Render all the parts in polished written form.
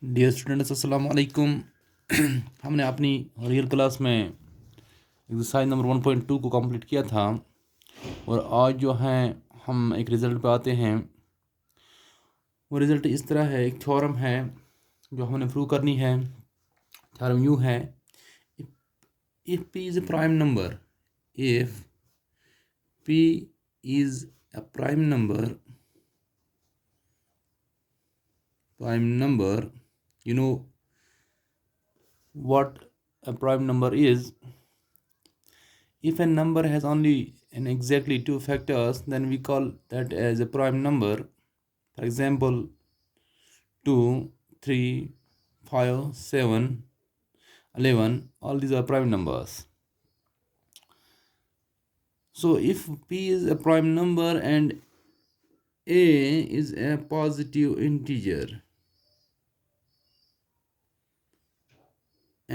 Dear students अस्सलाम वालेकुम। हमने अपनी रियल क्लास में एक्सरसाइज नंबर 1.2 को कंप्लीट किया था और आज जो है हम एक रिज़ल्ट पे आते हैं। वो रिज़ल्ट इस तरह है, एक थ्योरम है जो हमने प्रूव करनी है। थ्योरम यूँ है, if P is a prime number, if P is a prime number, you know what a prime number is. If a number has only and exactly two factors, then we call that as a prime number. For example, 2, 3, 5, 7, 11, all these are prime numbers. So if p is a prime number and a is a positive integer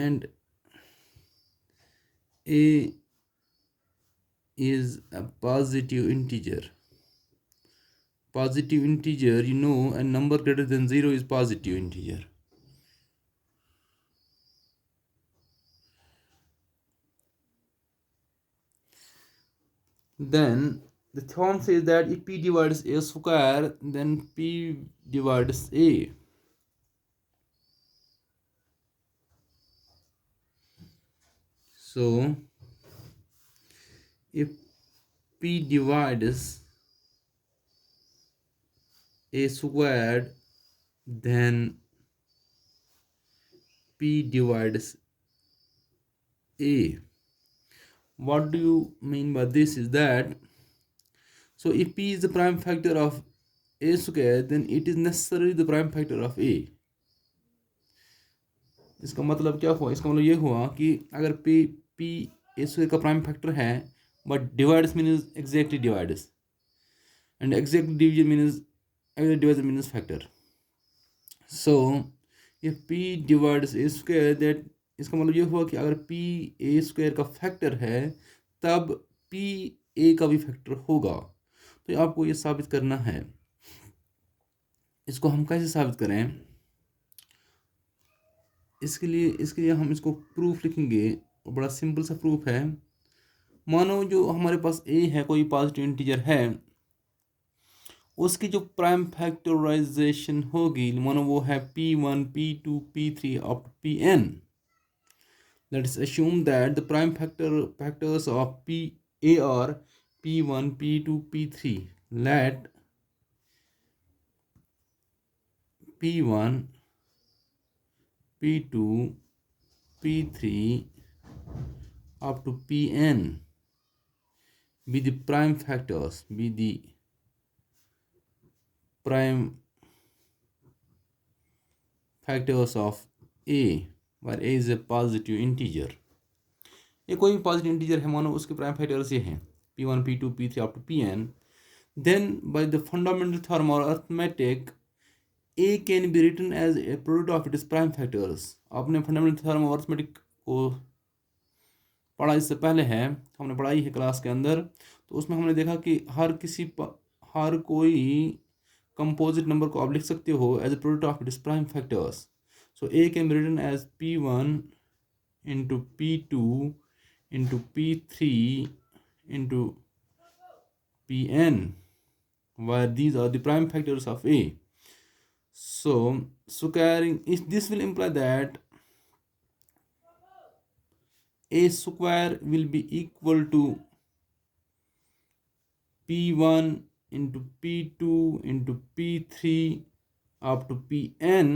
and a is a positive integer, a number greater than 0 is positive integer. Then the theorem says that if p divides a square, then p divides a. So if p divides a squared, then p divides a. What do you mean by this is that, so if p is the prime factor of a square, then it is necessarily the prime factor of a. इसका मतलब क्या हुआ? इसका मतलब ये हुआ कि अगर p a square का प्राइम फैक्टर है, but divides means exactly divides, and exact division means exact division means factor. So if p divides a square, that इसका मतलब ये हुआ कि अगर p a स्क्वायर का फैक्टर है तब p a का भी फैक्टर होगा। तो आपको ये साबित करना है। इसको हम कैसे साबित करें? इसके लिए हम इसको प्रूफ लिखेंगे और बड़ा सिंपल सा प्रूफ है। मानो जो हमारे पास a है, कोई पॉजिटिव इंटीजर है, उसकी जो प्राइम फैक्टराइजेशन होगी, मानो वो है p1, p2, p3 up to pn. Let's assume that the prime factors of pa are p1, p2, p3. Let p1, p2, p3 up to pn be the prime factors, of a, where a is a positive integer. ये कोई भी positive integer है, मानो उसके prime factors ये हैं p1, p2, p3 up to pn. Then by the fundamental theorem or arithmetic, a can be written as a product of its prime factors. आपने fundamental theorem और अर्थमेटिक को पढ़ा, इससे पहले है, हमने पढ़ाई है क्लास के अंदर। तो उसमें हमने देखा कि हर कोई कंपोजिट नंबर को आप लिख सकते हो as a product of its prime factors. So A can be written as p1 into p2 into p3 into pn, where these are the prime factors of a. So squaring, this will imply that a square will be equal to p1 into p2 into p3 up to pn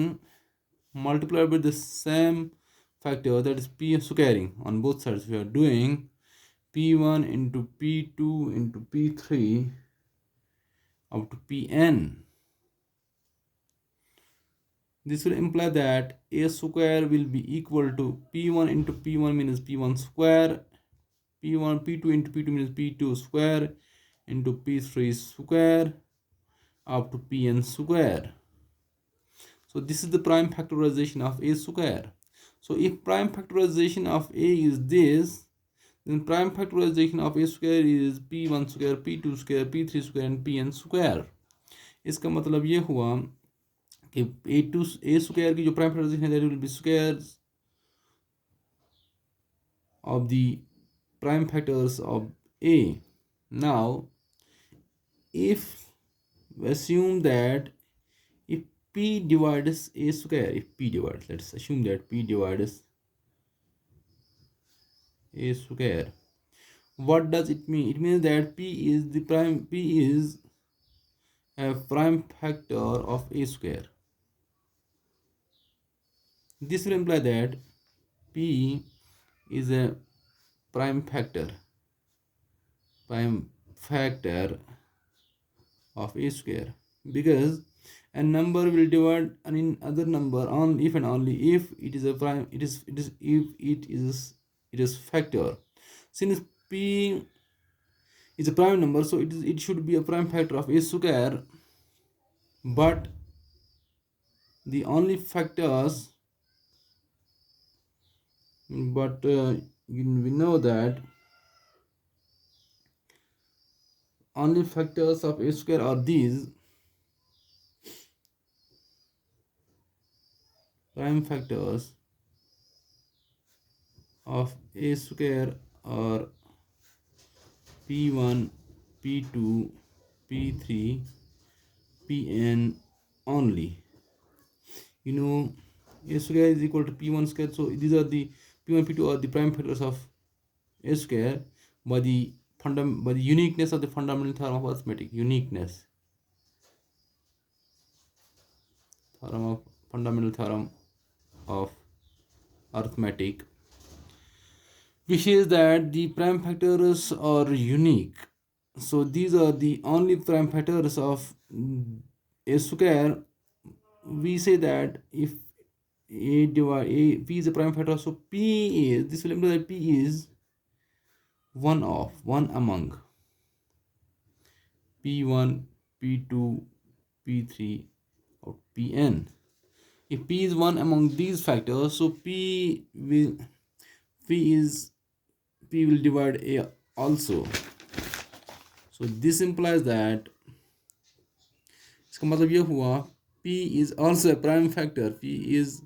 multiplied by the same factor, that is p squaring. On both sides we are doing p1 into p2 into p3 up to pn. This will imply that a square will be equal to p1 into p1 means p1 square, p1 p2 into p2 means p2 square into p3 square up to pn square. So this is the prime factorization of a square. So if prime factorization of a is this, then prime factorization of a square is p1 square, p2 square, p3 square and pn square. इसका मतलब ये हुआ कि a square की जो prime factorisation है, that will be squares of the prime factors of a. Now if we assume that if p divides a square, if p divides, let's assume that p divides a square, what does it mean? It means that p is a prime factor of a square. This will imply that p is a prime factor of a square, because a number will divide an other number only if and only if it is a prime, it is factor. Since p is a prime number, so it should be a prime factor of a square, but the only factors, but we know that only factors of a square are these prime factors of a square are p1, p2, p3, pn only. You know, a square is equal to p1 square, so these are the p1, p2 are the prime factors of a square by the uniqueness of the fundamental theorem of arithmetic. Fundamental theorem of arithmetic, which is that the prime factors are unique. So these are the only prime factors of a square. We say that if p is a prime factor, so p is, this will imply that p is one among p1, p2, p3 or pn. If p is one among these factors, so p will divide a also. So this implies that, इसका मतलब ये हुआ, p is also a prime factor. P is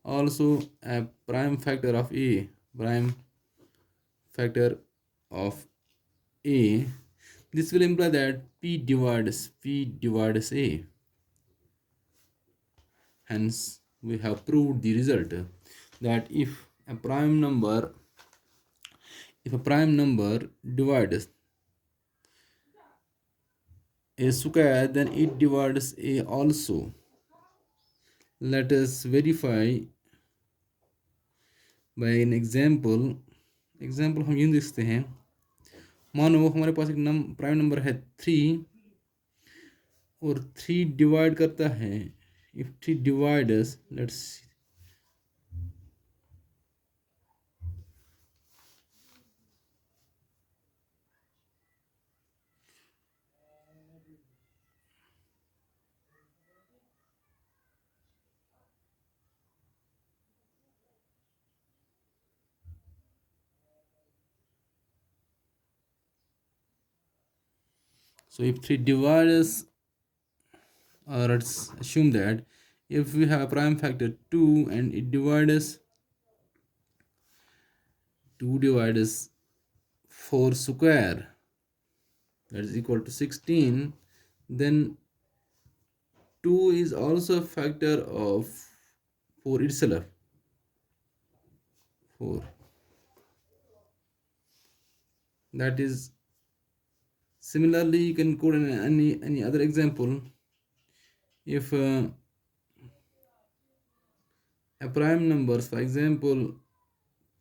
also a prime factor of a. This will imply that p divides a. Hence, we have proved the result that if a prime number divides a square, then it divides a also. Let us verify by an example. हम यूँ देखते हैं, मानो हमारे पास एक prime number है 3 और 3 divide करता है. If 3 divides, let's see. So if 3 divides, or let's assume that if we have a prime factor 2 and it divides 4 square, that is equal to 16, then 2 is also a factor of 4 itself. 4. That is, similarly you can quote any other example. If a prime numbers, for example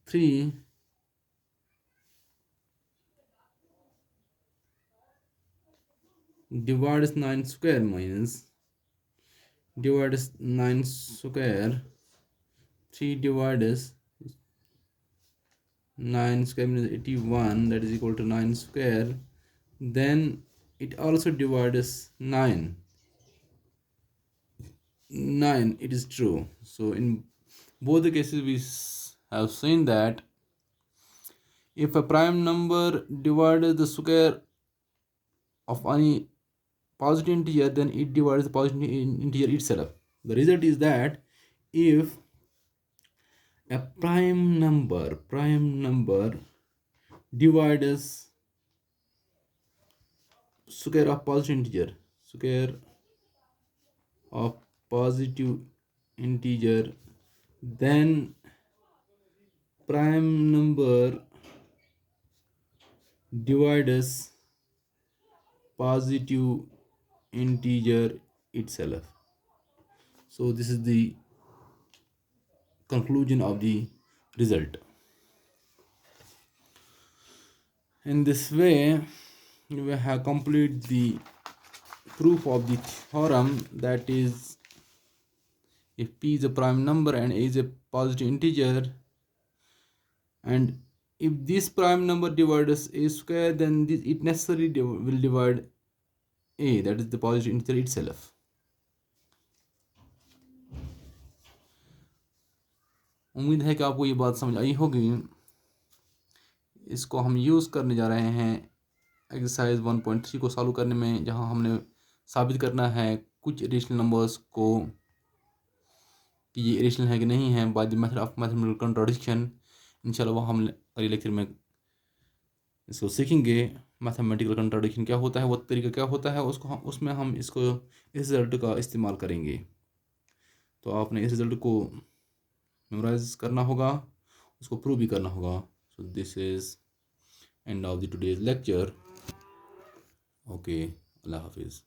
3 divides 9 square, minus divides 9 square, 3 divides 9 square means 81, that is equal to 9 square, then it also divides 9, it is true. So in both the cases we have seen that if a prime number divides the square of any positive integer, then it divides the positive integer itself. The result is that if a prime number divides square of positive integer, square of positive integer, then prime number divides positive integer itself. So this is the conclusion of the result. In this way, we have completed the proof of the theorem, that is, if p is a prime number and a is a positive integer, and if this prime number divides a square, then it necessarily will divide a, that is the positive integer itself. उम्मीद है कि आपको ये बात समझ आई होगी. इसको हम यूज़ करने जा रहे हैं एक्सरसाइज 1.3 को सॉल्व करने में, जहां हमने साबित करना है कुछ इरेशनल नंबर्स को कि ये इरेशनल है कि नहीं है by the method of mathematical contradiction. इंशाल्लाह वो हम अगले लेक्चर में इसको सीखेंगे. मैथमेटिकल कंट्राडिक्शन क्या होता है, वो तरीका क्या होता है, उसमें हम इसको इस रिजल्ट का इस्तेमाल करेंगे. तो आपने इस रिजल्ट को मेमोराइज करना होगा, उसको प्रूव भी करना होगा. So this is end of the today's lecture. Okay, अल्लाह हाफिज़.